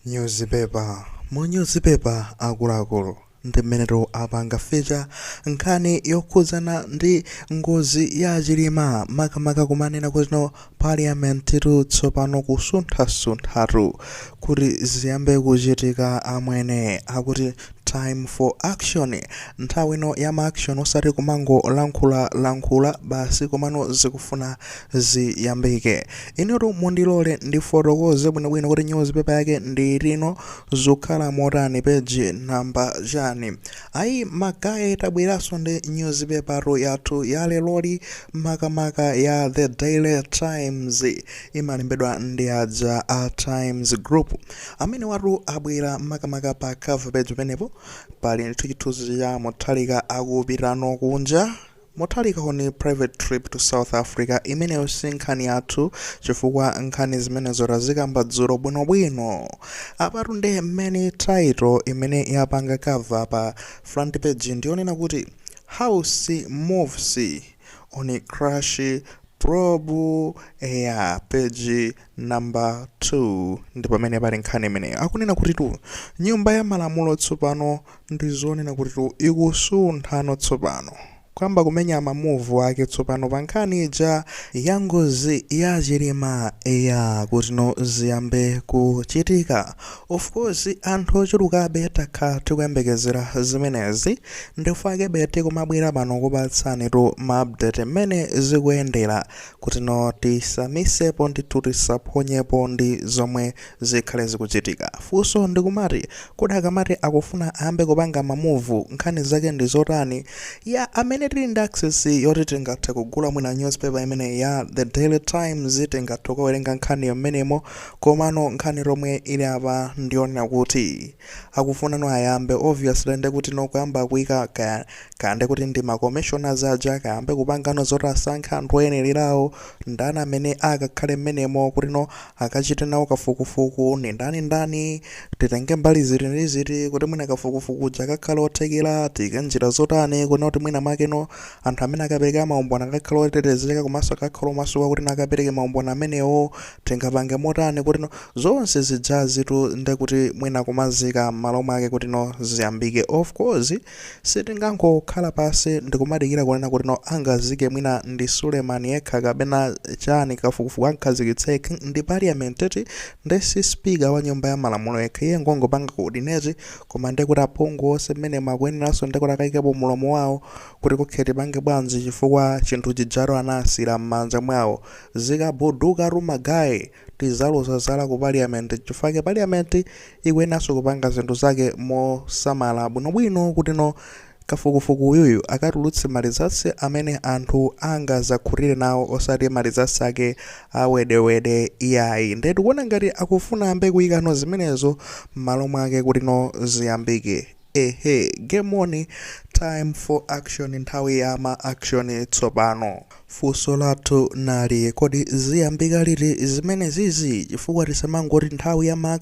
Newspaper mu newspaper akuluakulu ndi mmenero apanga feature nkhani yokhuzana ndi ngozi ya chilima makamaka kumanena kuti parliament tsopano kusunthasunthatu kuti ziyambe kuchitika amwene akuti time for action, nthawi ino ya action osati kumango lankhula basi komano zikufuna ziyambike. Inutu mundilole ndifotokoze bwinobwino kuti newspaper yake ndi lino zokhala motani peji namba chani. Ayi magayi tabweranso ndi newspaper yathu ya leloli makamaka ya The Daily Times imalembedwa ndi aja a Times Group amene watu abwera makamaka pa cover page penepo pali ndithu chithunzi cha Mutharika akupitano kunja. Mutharika on private trip to South Africa imeneyo si nkhani yathu chifukwa nkhani zimenezo tazikamba dzulo bwinobwino. Apatu ndi main title imene yapanga cover pa front page ndionena kuti House moves on crash probe ya page number 2 ndi pamene pali nkhani imeneyo akunena kuti nyumba ya malamulo tsopano ndizonena kuti ikusunthano tsopano kwamba kumenya mamuvu ake tsopano pa nkhani ija ya ngozi ya chilima ya kuti ziyambe kuchitika. Of course anthu ochulukabe takha tikuyembekezera zimenezi ndifake bete kumabwera pano kupatsani ma-update mmene zikuyendera kuti tisamisepo ndithu tisaphonyepo ndi zomwe zikhale zikuchitika. Funso ndikumati kuti akamati akufuna ayambe kupanga mamuvu nkhani zake ndi zotani ya amene tili ndi access yoti tingathe kugula mwina newspaper imene ya The Daily Times tingathe kuwerenga nkhani yommenemo komano nkhani romwe ili apa ndionena kuti akufuna ayambe obviously ndi kuti kuyamba kuyika kande kuti ndi ma commissioners aja kayambe kupangano zoti asankhe anthu oyenerawo ndani amene akakhale mmenemo kuti akachite nawo kafukufuku ni ndani titenge mbali ziti kuti mwina kafukufuku jakakhala othekera tike njira zotani kuti mwina makeno anthu amene akapereka maumboni akakhala otetezeka komanso akakhala omasuka kuti akapereke maumboni amenewo tingapange motani kuti zonse zijazitu ndi kuti mwina kumazika m'malo mwake kuti ziyambike. Of course sitingangokhala pasi ndikumadikira kunena kuti angazike mwina ndi Suleiman yekha kapena chani kafukufuku ankhazikitseke ndi parliament ndi speaker wa nyumba ya malamulo yekha iye ngongopanga coordinate koma ndi kuti aphungu onse mmene makuyeneranso ndi kuti akayikepo mulomo wawo kuti kukheti pange bwanji chifukwa chinthu chijaro anasira m'manja mwawo zikabuduka rumagayi tizalozazala ku parliament chifukwa parliament ikuyeneranso kupanga zinthu zake mosamala bwinobwino kuti kafukufuku uyuyu akatulutse malizatsi amene anthu angazakhutire nawo osati malizatsi ake awedewede iyayi. Ndetu kuona ngati akufuna ambe kuyikano zimenezo m'malo mwake kuti ziyambike. Game on, time for action, nthawi ya ma action tsopano. Funso lathu nali kodi ziyambika liti zimene zizi chifukwa tisamangoti nthawi ya ma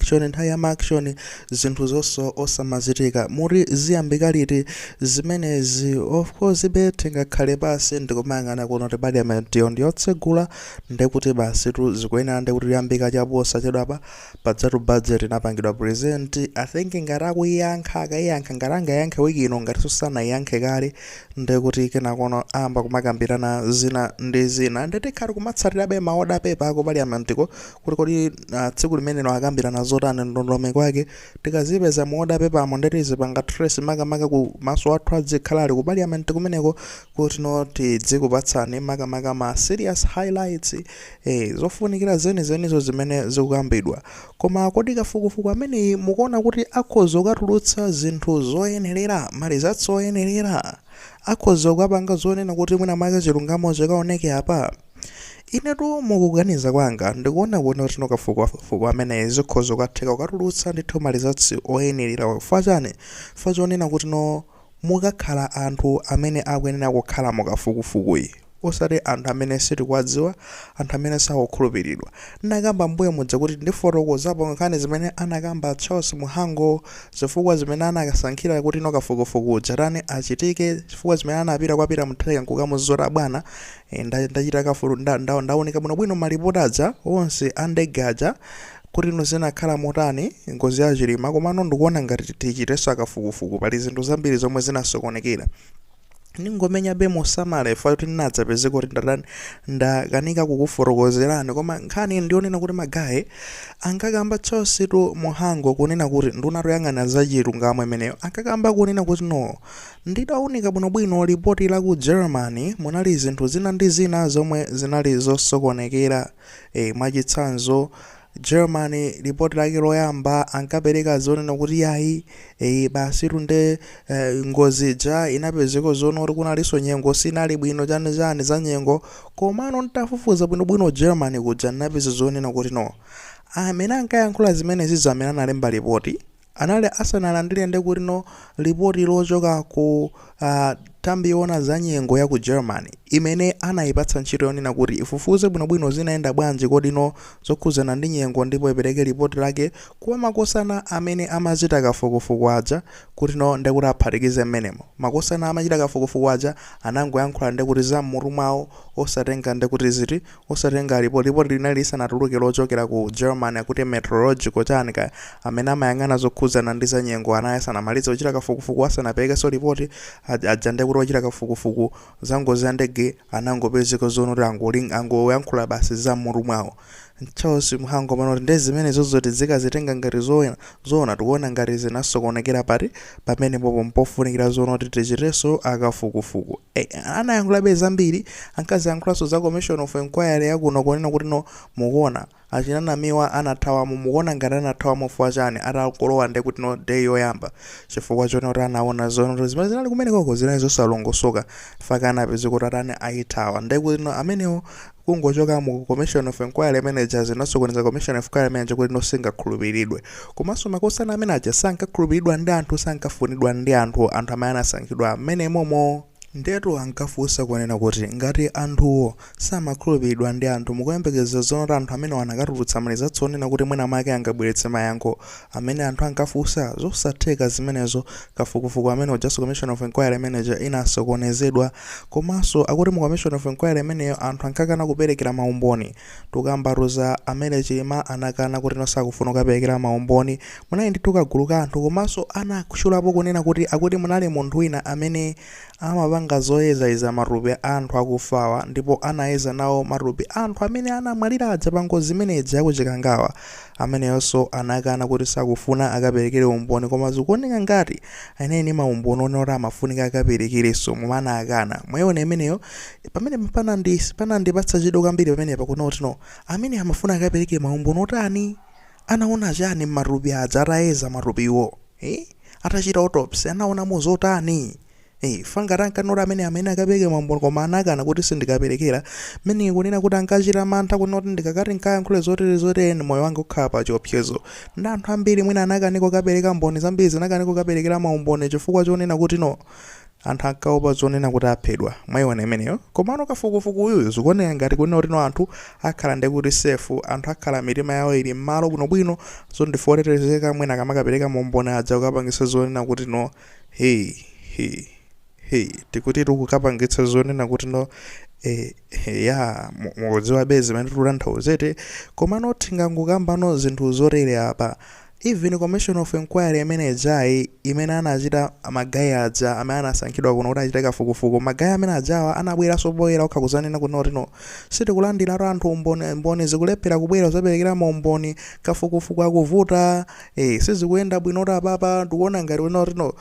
action zinthu zonse osamazitika muri ziyambika liti zimenezi. Of course tingakhale pasi ndikumayang'ana kuno kuti parliament ndiyotsegula ndikuti basi zikuyenera ndikuti yambika chaposa chedwapa padzatu budget inapangidwa present. I think ngati akuyankha akayankha ngati angayankhe wiki ino ngati sanayankhe kale ndikuti kenakono amba kumakambirana zina ndi zina nditikhali kumatsatirabe maoda pepa ako parliamentiko kuti kodi tsiku limenelo akambirana zotani ndondomeko kwake tikazipeza maoda pepamo nditizipanga trace makamaka ku maso athu adzikhalali ku parliament kumeneko kuti tidzikupatsani makamaka ma serious highlights zofunikira zenizenizo zimene zikukambidwa. Koma kodi kafukufuku ameneyi mukuona kuti akhoza kukatulutsa zinthu zoyenerera malizatsi oyenerera akhoza kukapanga zonena kuti mwina mwake chilungamo chikaoneke apa. Inetu mukuganiza kwanga ndikuona kuti kafukufuku ameneyi zikhoza kukatheka kukatulutsa ndithu malizatsi oyenerera fachonena kuti mukakhala anthu amene akuyenera kukhala mukafukufukuyi osati anthu amene sitikuwadziwa anthu amene sakukhulupiridwa. Ndakamba mbuye mudza kuti ndifotokozapo nkhani zimene anakamba Charles Muhango zifukwa zimene anakasankhira kuti kafukufuku jatani achitike chifukwa zimene anapita kwapita Mutharika nkukamuzora bwana ndachita kafulu ndaoneka bwinobwino malipoti aja onse andegaja kuti zinakhala motani ngozi ya Chilima, komano ndikuona ngati tichiteso akafukufuku pali zinthu zambiri zomwe zinasokonekera. Ningomenya be mosamala ifa kuti ndinadzapeze kuti ndakanika kukufotokozerani, koma nkhani ndionena kuti magayi ankakamba chonsetu muhango kunena kuti ndunatoyang'ana za chilungamo imeneyo, ankakamba kunena kuti no ndidaunika bwinobwino ripoti la ku Germany munali zinthu zina ndi zina zomwe zinali zosokonekera. Mwachitsanzo Germany ripoti lake loyamba ankapereka zonena kuti yayi basi tunde ngozi ja inapezeko zono kuti kunalinso nyengo sinali bwino chani za nyengo, komano ntafufuza bwinobwino Germany kuja napeza zonena kuti no amene ankayankhula zimenezi zamene analemba ripoti anali asanalandire ndi kuti no ripoti lochoka ku tambi yona za nyengo ya ku Germany imene anayipatsa ntchito yonena kuti ifufuze bwinobwino zinaenda bwanji kodi no zokhuzana ndi nyengo ndipo ipereke ripoti lake kwa makosana amene amachita kafukufuku aja kuti no ndekuti aphatikize mmenemo. Makosana amachita kafukufuku aja anangoyankhula ndekuti za mmutu mwawo osatenga ndekuti ziti osatenga ripoti linali lisanatuluke lochokera ku Germany akuti meteorological chanika amene amayang'ana zokhuzana ndi za nyengo anayesanamaliza kuchita kafukufuku asanaperekenso ripoti aja ndekuti ochita kafukufuku za ngozi ya ndege anangopezeka zono kuti angoyankhula basi za mmutu mwawo. Chonse muhango pano ndi zimene zozoti zikazitenga ngati zoona tikuona ngati zinasokonekera pamene popo mpofunikira zoona kuti tichiteso akafukufuku. Anayankhula be zambiri, ankaziyankhulanso za Commission of Inquiry yakuno kunena kuti no mukuona achinanamiwa anathawa mukuona ngati anathawa mofuna chani atakolowa ndi kuti no day yoyamba chifukwa chone kuti anaona zono zimene zinali kumenekoko zinali zosalongosoka faka anapeza kuti atani ayithawa ndi kuti no amenewo kungochoka mu Commission of Inquiry Managers inasokoneza Commission of Inquiry Manager kuti nosingakhulupiridwe. Komanso makosana amene aja sankakhulupiridwa ndi anthu sankafunidwa ndi anthu amene anasankhidwa amene momo ndetu ankafunsa kunena kuti ngati anthuwo samakhulupiridwa ndi anthu mukuyembekeza zoona anthu amene anakatulutsa maliza tsonena kuti mwina make angabweretse mayankho amene anthu ankafunsa zosatheka zimenezo kafukufuku amene ujaso Commission of Inquiry Manager inasokonezedwa. Komanso akuti mu Commission of Inquiry imeneyo anthu ankakana kuperekera maumboni tukambaruza amene Chilima anakana kuti nosakufuna kuperekera maumboni munali ndi tukagulu ka anthu. Komanso anakutchulapo kunena kuti akuti munali munthu wina amene amapanga zoyeza matupi anthu akufawa ndipo anayeza nawo matupi anthu amene anamwalira aja pa ngozi imeneyi yakuchikangawa ameneyonso anakana kuti sakufuna akaperekere umboni, koma zikuoneka ngati anene maumboni onoti amafunika akaperekerenso mumana akana mwayiona imeneyo pamene panandipatsa chidwi kwambiri pamene pakuona kuti no amene amafuna akapereke maumboni otani anaona chani matupi aja atayeza matupiwo atachita autopsy anaonamo zotani fangaranka nora amene akapereke maumboni koma anakana kuti sindikaperekera mene kunena kuti ankachita mantha kunoti ndikakati nkayankhule zotere moyo wanga ukhala pa chiopsezo ndi anthu ambiri mwina anakaniko kapereka mboni zambiri zinakaniko kaperekera maumboni chifukwa chonena kuti no anthu ankaopa zonena kuti aphedwa mwayiona imeneyo. Komano kafukufuku uyu zikuoneka ngati kunena kuti no anthu akhala ndi kuti safe, anthu akhala mitima yawo ili m'malo bwinobwino zondifotetezeka mwina kamakapereka maumboni aja kukapangisa zonena kuti no tikuti tukukapangitsa zonena kuti no mukudziwa bezi zimene tikutanthauza komano tingangokambano zinthu zotere apa. Even Commission of Inquiry Manager imene anachita magayi aja amene anasankhidwa kuno kuti achite kafukufuku magayi amene ajawa anabweranso poyera okhakuzanena kuti no sitikulandira anthu mboni zikulephera kubwera zaperekera maumboni kafukufuku akuvuta sizikuyenda bwino kuti apapa tikuona ngati kuti no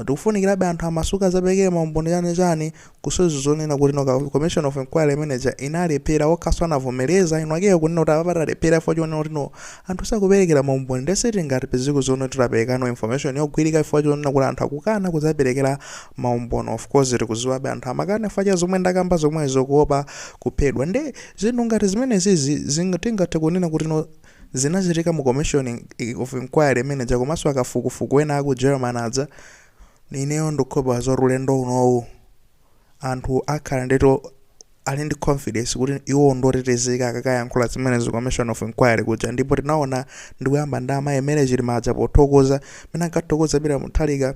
tikufunikirabe anthu amasuka zaperekera maumboni chani kusozi zonena kuti no Commission of Inquiry Manager inalephera okhaso anavomereza ino akeyo kunena kuti apapa talephera fo chonena kuti no anthu sakuperekera maumboni ndeseti ngati peziko zono tulapereka no information yogwirika ifo chonena kuti anthu akukana kuzaperekera maumboni. Of course tikuziwabe anthu amakana facha zomwe ndakamba zomwezo kuopa kuphedwa ndi zinthu ngati zimenezi zingathe kunena kuti no zinachitika mu Commission of Inquiry Manager komanso akafukufuku ena aku German adza ineyo ndikhopa zorulendo unowu anthu akhala ndeto ali ndi confidence kuti iwo ndotetezeka akakayankhula zimenezo Commission of Inquiry kuja ndipo tinaona ndikuyamba ndama imene Chilima aja pothokoza mene ankathokoza pita muthalika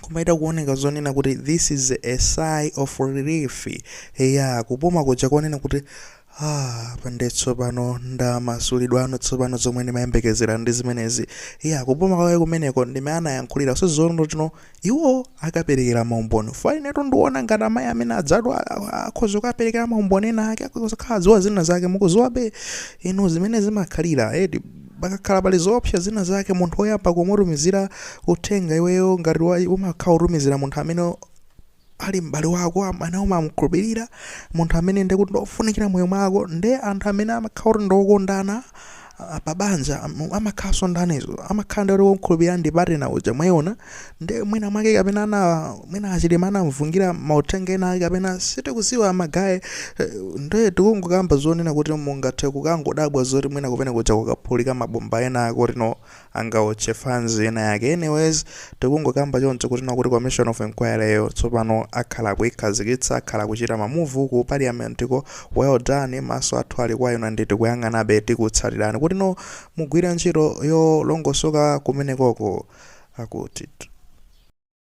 kumaita kuoneka zonena kuti this is a sigh of relief kupuma kuja kuonena kuti Pande tsopano ndamasulidwa ano tsopano zomwe ndimayembekezera ndi zimenezi kupuma kwawe kumeneko ndimayankhulira sizono tino iwo akaperekera maumboni fainetu ndiona ngati amayi amene adzadwa akhoza kukaperekera maumboni ena ake akakhala ziwa zina zake mukuziwabe ino zimene zimakhalira edi pakakhala pali zoopsa zina zake munthu oyamba kumutumizira uthenga iweyo ngati umakhala utumizira munthu amene ali m'bale wako amene umamukhulupirira munthu amene ndikuti ndofunikira moyo mwako nde anthu amene amakhala kuti ndokondana pabanja amakhaso ndanizo amakhala ndi wokhulupirira ndi partner uja mwayiona nde mwina mwake kapena mwina achilima anamvungira mauthenga ena ake kapena sitikuziwa magayi nde tikungokamba zonena kuti mungathe kukangodabwa zoti mwina kupene kuja kukaphulika mabomba ena ako tino angaotche fans ena yake anyways tikungokamba choncho kuti nakuti commission of inquiry yo tsopano akhala kuikhazikitsa akhala kuchita mamuvu ku parliament ko well done maso athu ali kwa ino ndi tikuyang'anabe tikutsalirani kuti no mugwira ntchito yolongosoka kumenekoko akuti